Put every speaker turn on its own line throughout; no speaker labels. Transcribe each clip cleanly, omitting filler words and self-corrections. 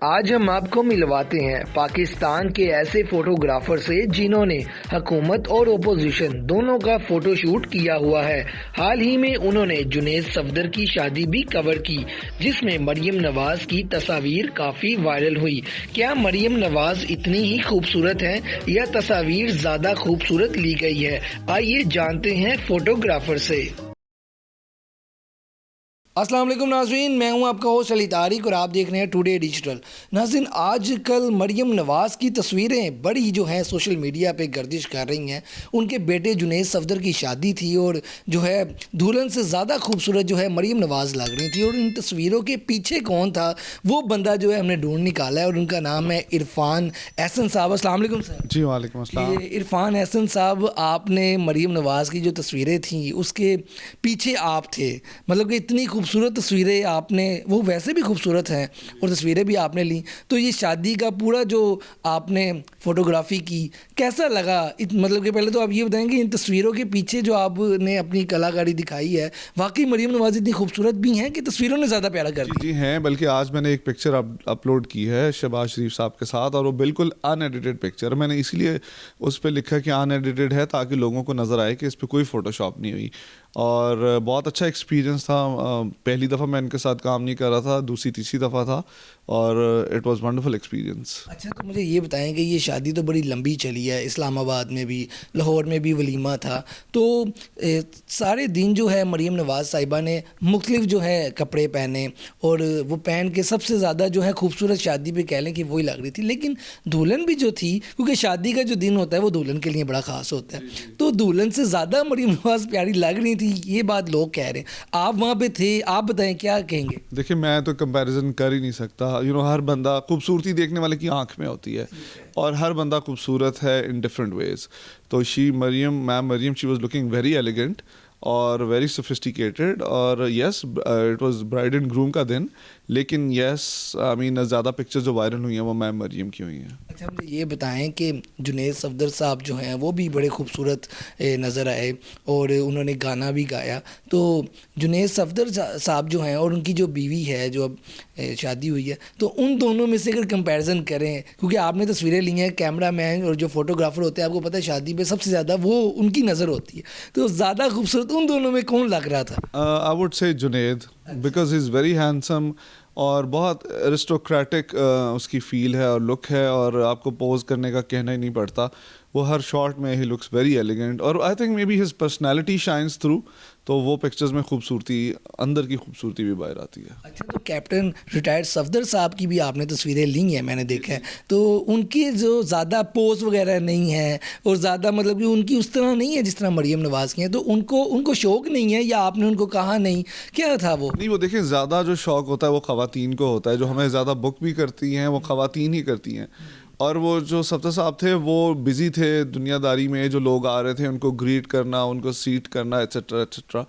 آج ہم آپ کو ملواتے ہیں پاکستان کے ایسے فوٹوگرافر سے جنہوں نے حکومت اور اپوزیشن دونوں کا فوٹو شوٹ کیا ہوا ہے۔ حال ہی میں انہوں نے جنید صفدر کی شادی بھی کور کی، جس میں مریم نواز کی تصاویر کافی وائرل ہوئی۔ کیا مریم نواز اتنی ہی خوبصورت ہیں یا تصاویر زیادہ خوبصورت لی گئی ہے؟ آئیے جانتے ہیں فوٹوگرافر سے۔ السلام علیکم ناظرین، میں ہوں آپ کا ہوسٹ علی طارق اور آپ دیکھ رہے ہیں ٹوڈے ڈیجیٹل۔ ناظرین، آج کل مریم نواز کی تصویریں بڑی جو ہیں سوشل میڈیا پہ گردش کر رہی ہیں۔ ان کے بیٹے جنید صفدر کی شادی تھی اور جو ہے دلہن سے زیادہ خوبصورت جو ہے مریم نواز لگ رہی تھی، اور ان تصویروں کے پیچھے کون تھا وہ بندہ جو ہے ہم نے ڈھونڈ نکالا ہے، اور ان کا نام ہے عرفان احسن صاحب۔ السلام علیکم سر۔
جی وعلیکم السلام۔
عرفان احسن صاحب، آپ نے مریم نواز کی جو تصویریں تھیں اس کے پیچھے آپ تھے، مطلب کہ اتنی خوبصورت تصویریں آپ نے، وہ ویسے بھی خوبصورت ہیں اور تصویریں بھی آپ نے لیں، تو یہ شادی کا پورا جو آپ نے فوٹوگرافی کی کیسا لگا؟ مطلب کہ پہلے تو آپ یہ بتائیں کہ ان تصویروں کے پیچھے جو آپ نے اپنی کلاکاری دکھائی ہے، واقعی مریم نواز اتنی خوبصورت بھی ہیں کہ تصویروں نے زیادہ پیارا کر دیا؟
جی ہیں، بلکہ آج میں نے ایک پکچر اپلوڈ کی ہے شہباز شریف صاحب کے ساتھ، اور وہ بالکل ان ایڈیٹڈ پکچر، میں نے اسی لیے اس پہ لکھا کہ ان ایڈیٹڈ ہے تاکہ لوگوں کو نظر آئے کہ اس پہ کوئی فوٹو شاپ نہیں ہوئی، اور بہت اچھا ایکسپیرینس تھا۔ پہلی دفعہ میں ان کے ساتھ کام نہیں کر رہا تھا، دوسری تیسری دفعہ تھا، اور اٹ واز ونڈرفل ایکسپیرینس۔
اچھا، تو مجھے یہ بتائیں کہ یہ شادی تو بڑی لمبی چلی ہے، اسلام آباد میں بھی، لاہور میں بھی ولیمہ تھا، تو سارے دن جو ہے مریم نواز صاحبہ نے مختلف جو ہے کپڑے پہنے، اور وہ پہن کے سب سے زیادہ جو ہے خوبصورت شادی پہ کہہ لیں کہ وہی لگ رہی تھی، لیکن دلہن بھی جو تھی، کیونکہ شادی کا جو دن ہوتا ہے وہ دلہن کے لیے بڑا خاص ہوتا ہے، تو دلہن سے زیادہ مریم نواز پیاری لگ رہی تھی، یہ بات لوگ کہہ رہے ہیں۔ آپ وہاں پہ تھے، آپ بتائیں کیا کہیں گے؟
دیکھیں، میں تو کمپیریزن کر ہی نہیں سکتا، ہر بندہ، خوبصورتی دیکھنے والے کی آنکھ میں ہوتی ہے، اور ہر بندہ خوبصورت ہے ان ڈفرینٹ ویز۔ تو Maryam she was looking very elegant اور ویری سوفسٹیکیٹڈ، اور yes it was bride and groom کا دن، لیکن یس زیادہ پکچر جو وائرل ہوئی ہیں وہ میم مریم کی ہوئی ہیں۔
اچھا، مجھے یہ بتائیں کہ جنید صفدر صاحب جو ہیں وہ بھی بڑے خوبصورت نظر آئے اور انہوں نے گانا بھی گایا، تو جنید صفدر صاحب جو ہیں اور ان کی جو بیوی ہے جو اب شادی ہوئی ہے، تو ان دونوں میں سے اگر کمپیریزن کریں، کیونکہ آپ نے تصویریں لی ہیں، کیمرہ مین اور جو فوٹوگرافر ہوتے ہیں آپ کو پتہ ہے شادی پہ سب سے زیادہ وہ ان کی نظر ہوتی ہے، تو زیادہ خوبصورت ان دونوں میں کون لگ رہا تھا؟
I would say Junaid, because he is very handsome اور بہت ایرسٹوکریٹک اس کی فیل ہے اور لک ہے، اور آپ کو پوز کرنے کا کہنا ہی نہیں پڑتا، وہ ہر شاٹ میں ہی لکس ویری ایلیگنٹ، اور I think maybe his personality shines through, تو وہ پکچرز میں خوبصورتی، اندر کی خوبصورتی بھی باہر آتی ہے۔
اچھا، تو کیپٹن ریٹائرڈ صفدر صاحب کی بھی آپ نے تصویریں لی ہیں، میں نے دیکھا ہے، تو ان کی جو زیادہ پوز وغیرہ نہیں ہے اور زیادہ مطلب کہ ان کی اس طرح نہیں ہے جس طرح مریم نواز کی ہیں، تو ان کو شوق نہیں ہے یا آپ نے ان کو کہا نہیں، کیا تھا وہ؟
نہیں، وہ دیکھیں، زیادہ جو شوق ہوتا ہے وہ خواتین کو ہوتا ہے، جو ہمیں زیادہ بک بھی کرتی ہیں وہ خواتین ہی کرتی ہیں، اور وہ جو صفدر صاحب تھے وہ بزی تھے دنیا داری میں، جو لوگ آ رہے تھے ان کو گریٹ کرنا، ان کو سیٹ کرنا ایٹسٹرا ایٹسٹرا،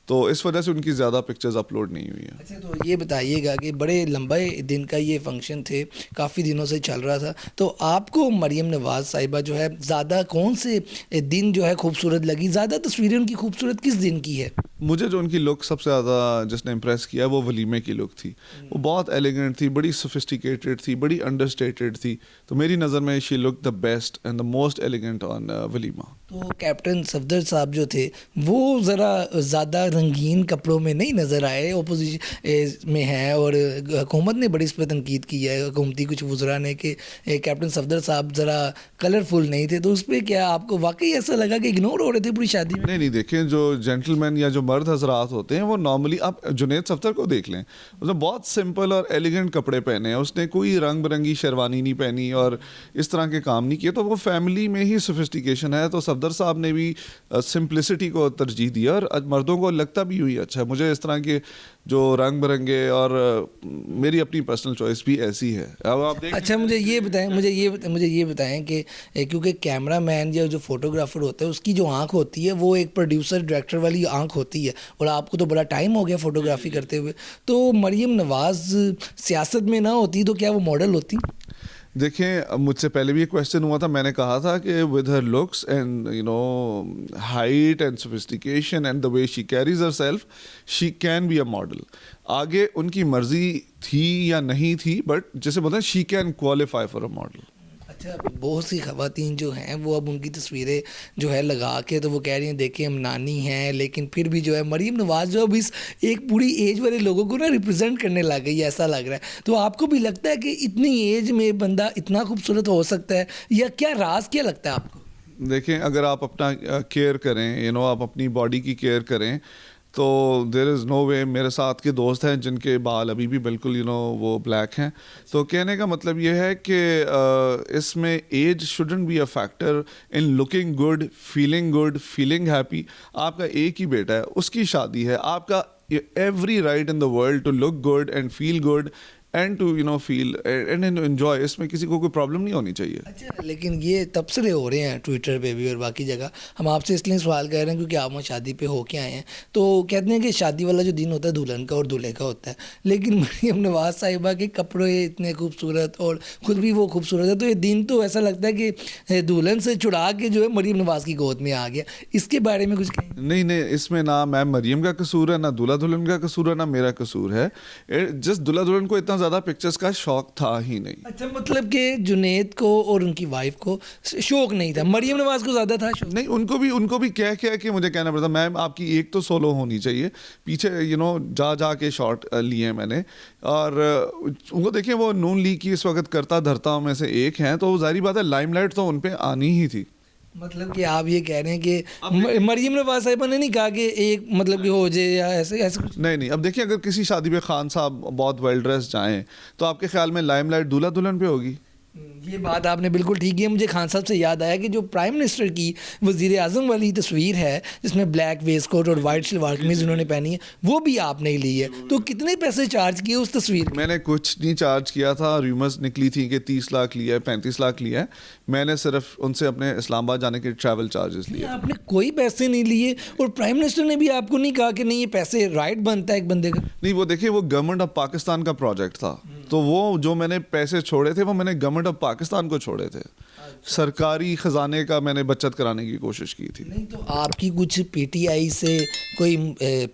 تو اس وجہ سے ان کی زیادہ پکچرز اپلوڈ نہیں ہوئی ہیں۔
اچھا، تو یہ بتائیے گا کہ بڑے لمبے دن کا یہ فنکشن تھے، کافی دنوں سے چل رہا تھا، تو آپ کو مریم نواز صاحبہ جو ہے زیادہ کون سے دن جو ہے خوبصورت لگی؟ زیادہ تصویریں ان کی خوبصورت کس دن کی ہے؟
مجھے جو ان کی لک سب سے زیادہ جس نے امپریس کیا وہ ولیمے کی لک تھی، وہ بہت ایلیگنٹ تھی، بڑی سوفسٹیکیٹڈ تھی، بڑی انڈرسٹیٹڈ تھی، تو میری نظر میں she look the best and the most elegant on ولیمہ۔
تو کیپٹن صفدر صاحب جو تھے وہ ذرا زیادہ رنگین کپڑوں میں نہیں نظر آئے، اپوزیشن میں ہیں، اور حکومت نے بڑی اس پہ تنقید کی ہے، حکومتی کچھ وزراء نے، کہ کیپٹن صفدر صاحب ذرا کلرفل نہیں تھے، تو اس پہ کیا آپ کو واقعی ایسا لگا کہ اگنور ہو رہے تھے پوری شادی میں؟
نہیں، دیکھیں، جو جینٹل مین یا جو مرد حضرات ہوتے ہیں وہ نارملی، آپ جنید صفدر کو دیکھ لیں، اس نے بہت سمپل اور ایلیگنٹ کپڑے پہنے ہیں، اس نے کوئی رنگ برنگی شیروانی نہیں پہنی اور اس طرح کے کام نہیں کیے، تو وہ فیملی میں ہی سوفسٹیکیشن ہے، تو صفدر صاحب نے بھی سمپلسٹی کو ترجیح دیا، اور مردوں کو لگتا بھی ہوئی اچھا ہے، مجھے اس طرح کے جو رنگ برنگے، اور میری اپنی پرسنل چوائس بھی ایسی ہے۔ اب آپ دیکھ،
اچھا، مجھے یہ بتائیں کہ کیونکہ کیمرہ مین یا جو فوٹوگرافر ہوتا ہے اس کی جو آنکھ ہوتی ہے وہ ایک پروڈیوسر ڈائریکٹر والی آنکھ ہوتی ہے، اور آپ کو تو بڑا ٹائم ہو گیا فوٹوگرافی کرتے ہوئے، تو مریم نواز سیاست میں نہ ہوتی تو کیا وہ ماڈل ہوتی؟
دیکھیں مجھ سے پہلے بھی یہ کویشچن ہوا تھا, میں نے کہا تھا کہ with her looks and height and sophistication and the way she carries herself, she can be a model. آگے ان کی مرضی تھی یا نہیں تھی, بٹ جیسے بولتے ہیں she can qualify for a model.
اچھا, بہت سی خواتین جو ہیں وہ اب ان کی تصویریں جو ہے لگا کے تو وہ کہہ رہی ہیں دیکھیں ہم نانی ہیں, لیکن پھر بھی جو ہے مریم نواز جو اب اس ایک پوری ایج والے لوگوں کو نا ریپرزینٹ کرنے لگ گئی, ایسا لگ رہا ہے. تو آپ کو بھی لگتا ہے کہ اتنی ایج میں بندہ اتنا خوبصورت ہو سکتا ہے, یا کیا راز کیا لگتا ہے آپ کو؟
دیکھیں اگر آپ اپنا کیئر کریں, آپ اپنی باڈی کی کیئر کریں, تو دیر از نو وے. میرے ساتھ کے دوست ہیں جن کے بال ابھی بھی بالکل وہ بلیک ہیں. تو کہنے کا مطلب یہ ہے کہ اس میں age shouldn't be a factor in looking good, feeling happy. آپ کا ایک ہی بیٹا ہے, اس کی شادی ہے, آپ کا every right in the world to look good and feel good and to feel and enjoy. اس میں کسی کو کوئی پرابلم نہیں ہونی چاہیے.
اچھا, لیکن یہ تبصرے ہو رہے ہیں ٹویٹر پہ بھی اور باقی جگہ. ہم آپ سے اس لیے سوال کر رہے ہیں کیونکہ آپ وہاں شادی پہ ہو کے آئے ہیں, تو کہتے ہیں کہ شادی والا جو دن ہوتا ہے دلہن کا اور دولہے کا ہوتا ہے, لیکن مریم نواز صاحبہ کے کپڑے اتنے خوبصورت اور خود بھی وہ خوبصورت ہے, تو یہ دن تو ایسا لگتا ہے کہ دلہن سے چھڑا کے جو ہے مریم نواز کی گود میں آ گیا. اس کے بارے میں کچھ کہیں؟
نہیں, اس میں نہ میم مریم کا قصور ہے, نہ دولہا دلہن کا قصور ہے, نہ میرا قصور ہے. جس دولہا دلہن کو اتنا زیادہ پکچرز کا شوق تھا ہی نہیں.
اچھا, مطلب کہ جنید کو اور ان کی وائف کو شوق نہیں تھا, مریم نواز کو زیادہ تھا شوق.
نہیں, ان کو بھی کہہ کے مجھے کہنا پڑتا, میم آپ کی ایک تو سولو ہونی چاہیے. پیچھے جا کے شاٹ لیے میں نے, اور ان کو دیکھیں وہ نون لیگ کی اس وقت کرتا دھرتا میں سے ایک ہیں, تو ظاہری بات ہے لائم لائٹ تو ان پہ آنی ہی تھی.
مطلب کہ آپ یہ کہہ رہے ہیں کہ مریم نواز صاحبہ نے نہیں کہا کہ ایک مطلب کہ ہو جائے یا ایسے کچھ؟
نہیں. اب دیکھیں اگر کسی شادی پہ خان صاحب بہت ویل ڈریس جائیں, تو آپ کے خیال میں لائم لائٹ دولہا دلہن پہ ہوگی؟
یہ بات آپ نے بالکل ٹھیک ہے. مجھے خان صاحب سے یاد آیا کہ جو پرائم منسٹر کی وزیر اعظم والی تصویر ہے جس میں بلیک ویسٹ کوٹ اور وائٹ شلوار قمیض انہوں نے پہنی ہے, وہ بھی آپ نے لی ہے. تو کتنے پیسے چارج کیے اس تصویر
میں نے کچھ نہیں چارج کیا تھا. ریومرز نکلی تھی کہ 30 لاکھ لیا ہے, 35 لاکھ لیا ہے. میں نے صرف ان سے اپنے اسلام آباد جانے کے ٹریول چارجز لیے.
آپ نے کوئی پیسے نہیں لیے, اور پرائم منسٹر نے بھی آپ کو نہیں کہا کہ نہیں یہ پیسے رائٹ بنتا ہے ایک بندے کا؟
نہیں, وہ دیکھیں وہ گورنمنٹ آف پاکستان کا پروجیکٹ تھا, تو وہ جو میں نے پیسے چھوڑے تھے وہ میں نے گورنمنٹ آف پاکستان کو چھوڑے تھے. سرکاری خزانے کا میں نے بچت کرانے کی کوشش کی تھی.
نہیں, تو آپ کی کچھ پی ٹی آئی سے کوئی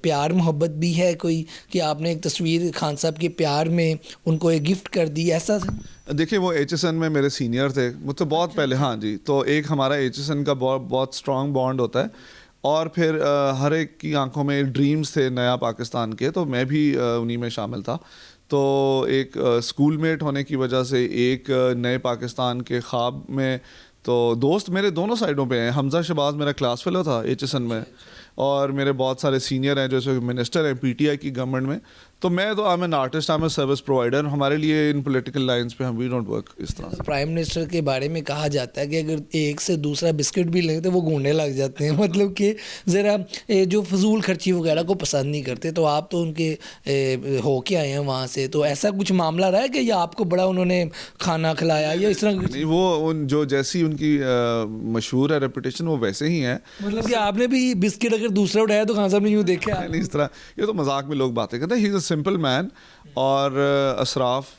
پیار محبت بھی ہے کوئی, کہ آپ نے ایک تصویر خان صاحب کے پیار میں ان کو ایک گفٹ کر دی, ایسا؟
دیکھیں وہ ایچ ایس این میں میرے سینئر تھے مجھ سے بہت پہلے. ہاں جی, تو ایک ہمارا ایچ ایس این کا بہت اسٹرانگ بانڈ ہوتا ہے, اور پھر ہر ایک کی آنکھوں میں ڈریمز تھے نیا پاکستان کے, تو میں بھی انہی میں شامل تھا. تو ایک اسکول میٹ ہونے کی وجہ سے ایک نئے پاکستان کے خواب میں, تو دوست میرے دونوں سائڈوں پہ ہیں. حمزہ شہباز میرا کلاس فیلو تھا ایچ ایس این میں, اور میرے بہت سارے سینئر ہیں جو منسٹر ہیں پی ٹی آئی کی گورنمنٹ میں. تو میں تو I an artist, I am a service provider. ہمارے لیے ان پولیٹیکل لائنس پہ ہم وی ڈونٹ ورک اس طرح سے.
پرائم منسٹر کے بارے میں کہا جاتا ہے کہ اگر ایک سے دوسرا بسکٹ بھی لیں تو وہ گھونڈنے لگ جاتے ہیں, مطلب کہ ذرا جو فضول خرچی وغیرہ کو پسند نہیں کرتے. تو آپ تو ان کے ہو کے آئے ہیں وہاں سے, تو ایسا کچھ معاملہ رہا ہے کہ یا آپ کو بڑا انہوں نے کھانا کھلایا یا اس طرح؟
نہیں, وہ جو جیسی ان کی مشہور ہے ریپوٹیشن وہ ویسے ہی ہیں.
مطلب کہ آپ نے بھی بسکٹ اگر دوسرا اٹھایا تو خان صاحب نے یوں دیکھا؟
نہیں, اس طرح یہ تو مذاق میں لوگ باتیں کرتے ہیں. ہی از اے سمپل مین, اور اسراف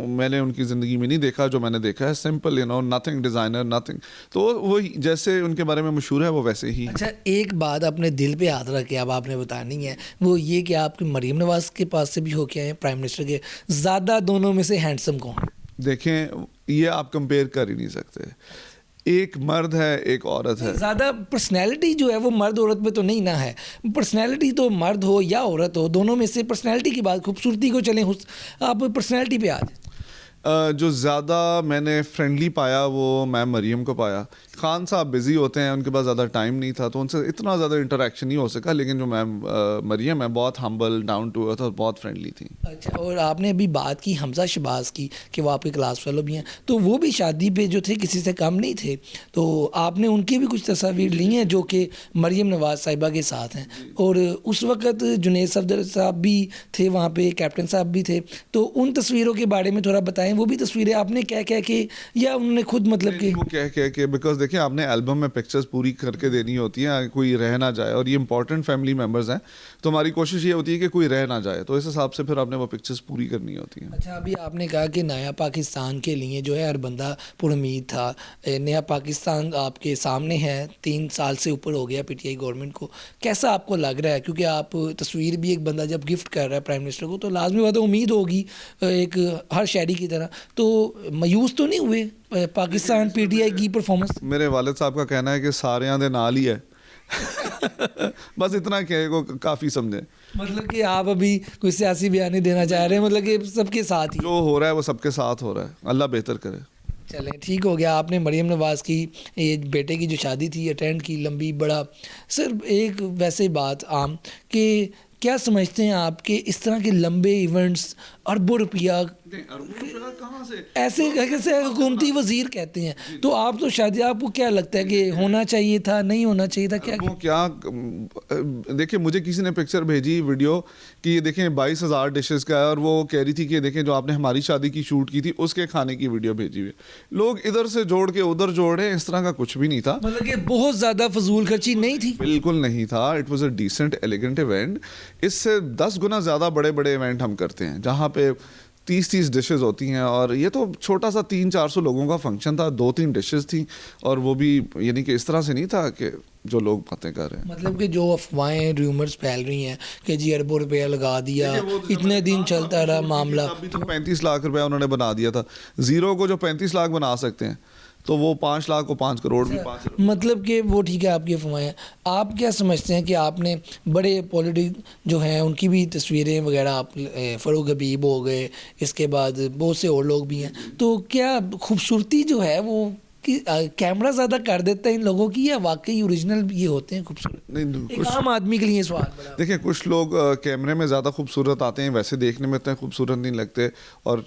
میں نے ان کی زندگی میں نہیں دیکھا جو میں نے دیکھا ہے. Simple nothing designer nothing. تو وہ جیسے ان کے بارے میں مشہور ہے وہ ویسے ہی.
اچھا, ایک بات اپنے دل پہ ہاتھ رکھ کے اب آپ نے بتانی ہے, وہ یہ کہ آپ کے مریم نواز کے پاس سے بھی ہو کے آئے ہیں, پرائم منسٹر کے, زیادہ دونوں میں سے ہینڈسم کون؟
دیکھیں یہ آپ کمپیئر کر ہی نہیں سکتے. ایک مرد ہے ایک عورت ہے.
زیادہ پرسنالٹی جو ہے وہ مرد عورت میں تو نہیں نہ ہے. پرسنالٹی تو مرد ہو یا عورت ہو, دونوں میں سے پرسنالٹی کی بات, خوبصورتی کو چلیں آپ پرسنالٹی پہ آ جائیں.
جو زیادہ میں نے فرینڈلی پایا وہ میں مریم کو پایا. خان صاحب بزی ہوتے ہیں, ان کے پاس زیادہ ٹائم نہیں تھا, تو ان سے اتنا زیادہ انٹریکشن نہیں ہو سکا. لیکن جو میم مریم ہے بہت ہمبل, ڈاؤن ٹو ارتھ اور بہت فرینڈلی تھیں.
اچھا, اور آپ نے ابھی بات کی حمزہ شہباز کی کہ وہ آپ کے کلاس فیلو بھی ہیں, تو وہ بھی شادی پہ جو تھے کسی سے کم نہیں تھے. تو آپ نے ان کی بھی کچھ تصاویر لی ہیں جو کہ مریم نواز صاحبہ کے ساتھ ہیں, اور اس وقت جنید صفدر صاحب بھی تھے وہاں پہ, کیپٹن صاحب بھی تھے. تو ان تصویروں کے بارے میں تھوڑا بتائیں, بتائیں وہ بھی تصویریں آپ نے کہہ کے یا انہوں نے خود مطلب کہ
وہ کہہ کے بیکاز دیکھیں آپ نے البم میں پکچرز پوری کر کے دینی ہوتی ہیں, کوئی رہ نہ جائے, اور یہ امپورٹنٹ فیملی ممبرز ہیں تو ہماری کوشش یہ ہوتی ہے کہ کوئی رہ نہ جائے, تو اس حساب سے پھر آپ نے وہ پکچرز پوری کرنی ہوتی ہیں.
اچھا, ابھی آپ نے کہا کہ نیا پاکستان کے لیے جو ہے ہر بندہ پر امید تھا. نیا پاکستان آپ کے سامنے ہے, 3 سال سے اوپر ہو گیا پی ٹی آئی گورنمنٹ کو. کیسا آپ کو لگ رہا ہے, کیونکہ آپ تصویر بھی ایک بندہ جب گفٹ کر رہا ہے پرائم منسٹر کو تو لازمی بات ہے امید ہوگی ایک ہر شہری کی طرح, تو مایوس تو نہیں ہوئے پاکستان پی ٹی آئی کی پرفارمنس؟
میرے والد صاحب کا کہنا ہے کہ سارے دے نال ہی ہے بس اتنا کہ وہ کافی سمجھے.
مطلب کہ آپ ابھی کوئی سیاسی بیان نہیں دینا چاہ رہے ہیں, مطلب کہ سب کے ساتھ ہی
جو ہو رہا ہے وہ سب کے ساتھ ہو رہا ہے, اللہ بہتر کرے.
چلیں ٹھیک ہو گیا. آپ نے مریم نواز کی یہ بیٹے کی جو شادی تھی اٹینڈ کی, لمبی بڑا. سر ایک ویسے بات عام کہ کیا سمجھتے ہیں آپ کہ اس طرح کے لمبے ایونٹس اربوں روپیہ ایسے حکومتی وزیر کہتے ہیں, تو آپ تو شاید آپ کو کیا لگتا ہے کہ ہونا چاہیے تھا, نہیں ہونا چاہیے تھا, کیا
دیکھیں مجھے کسی نے پکچر بھیجی ویڈیو کہ یہ دیکھیں 22,000 ڈشز کا ہے, اور وہ کہہ رہی تھی کہ دیکھیں جو آپ نے ہماری شادی کی شوٹ کی تھی اس کے کھانے کی ویڈیو بھیجی ہوئی. لوگ ادھر سے جوڑ کے ادھر جوڑے, اس طرح کا کچھ بھی نہیں تھا.
مطلب کہ بہت زیادہ فضول خرچی نہیں تھی,
بالکل نہیں تھا. It was a decent elegant event. اس سے 10 گنا زیادہ بڑے بڑے ایونٹ ہم کرتے ہیں جہاں پہ 30 ڈشز ہوتی ہیں, اور یہ تو چھوٹا سا 300-400 لوگوں کا فنکشن تھا, 2-3 ڈشز تھیں, اور وہ بھی یعنی کہ اس طرح سے نہیں تھا کہ جو لوگ باتیں کر رہے ہیں.
مطلب کہ جو افواہیں ریومرز پھیل رہی ہیں کہ جی اربوں روپیہ لگا دیا, اتنے دن چلتا رہا معاملہ.
ابھی تو 35 لاکھ روپیہ انہوں نے بنا دیا تھا. زیرو کو جو 35 لاکھ بنا سکتے ہیں تو وہ 5 لاکھ کو 5 کروڑ بھی 5 کروڑ.
مطلب کہ وہ ٹھیک ہے آپ کی افواہیں. آپ کیا سمجھتے ہیں کہ آپ نے بڑے پولیٹک جو ہیں ان کی بھی تصویریں وغیرہ, آپ فروغ حبیب ہو گئے, اس کے بعد بہت سے اور لوگ بھی ہیں, تو کیا خوبصورتی جو ہے وہ کیمرہ زیادہ کر دیتا ہے ان لوگوں کی, یا واقعی اوریجنل یہ ہوتے ہیں خوبصورت؟ ایک عام آدمی کے لیے سوال بڑا.
دیکھیں کچھ لوگ کیمرے میں زیادہ خوبصورت آتے ہیں, ویسے دیکھنے میں اتنے خوبصورت نہیں لگتے, اور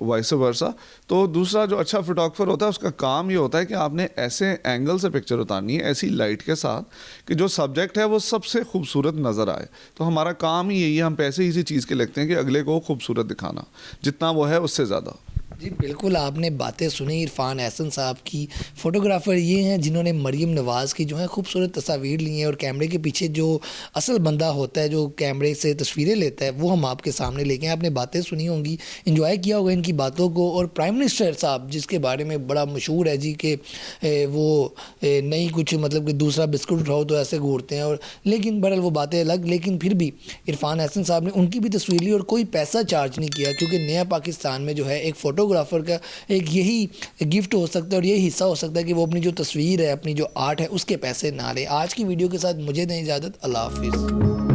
وائس ورسا. تو دوسرا جو اچھا فوٹوگرافر ہوتا ہے اس کا کام یہ ہوتا ہے کہ آپ نے ایسے اینگل سے پکچر اتارنی ہے, ایسی لائٹ کے ساتھ کہ جو سبجیکٹ ہے وہ سب سے خوبصورت نظر آئے. تو ہمارا کام ہی یہی ہے, ہم پیسے اسی چیز کے لگتے ہیں کہ اگلے کو خوبصورت دکھانا, جتنا وہ ہے اس سے زیادہ.
جی بالکل, آپ نے باتیں سنی عرفان احسن صاحب کی. فوٹوگرافر یہ ہیں جنہوں نے مریم نواز کی جو ہے خوبصورت تصاویر لی ہیں, اور کیمرے کے پیچھے جو اصل بندہ ہوتا ہے جو کیمرے سے تصویریں لیتا ہے وہ ہم آپ کے سامنے لے کے. آپ نے باتیں سنی ہوں گی, انجوائے کیا ہوگا ان کی باتوں کو. اور پرائم منسٹر صاحب جس کے بارے میں بڑا مشہور ہے جی کہ وہ نہیں کچھ مطلب کہ دوسرا بسکٹ اٹھاؤ تو ایسے گھورتے ہیں, اور لیکن بہرحال وہ باتیں الگ. لیکن پھر بھی عرفان احسن صاحب نے ان کی بھی تصویر لی اور کوئی پیسہ چارج نہیں کیا, کیونکہ نیا پاکستان میں جو ہے ایک فوٹوگرافر کا ایک یہی گفٹ ہو سکتا ہے اور یہی حصہ ہو سکتا ہے کہ وہ اپنی جو تصویر ہے, اپنی جو آرٹ ہے اس کے پیسے نہ لے. آج کی ویڈیو کے ساتھ مجھے دیں اجازت, اللہ حافظ.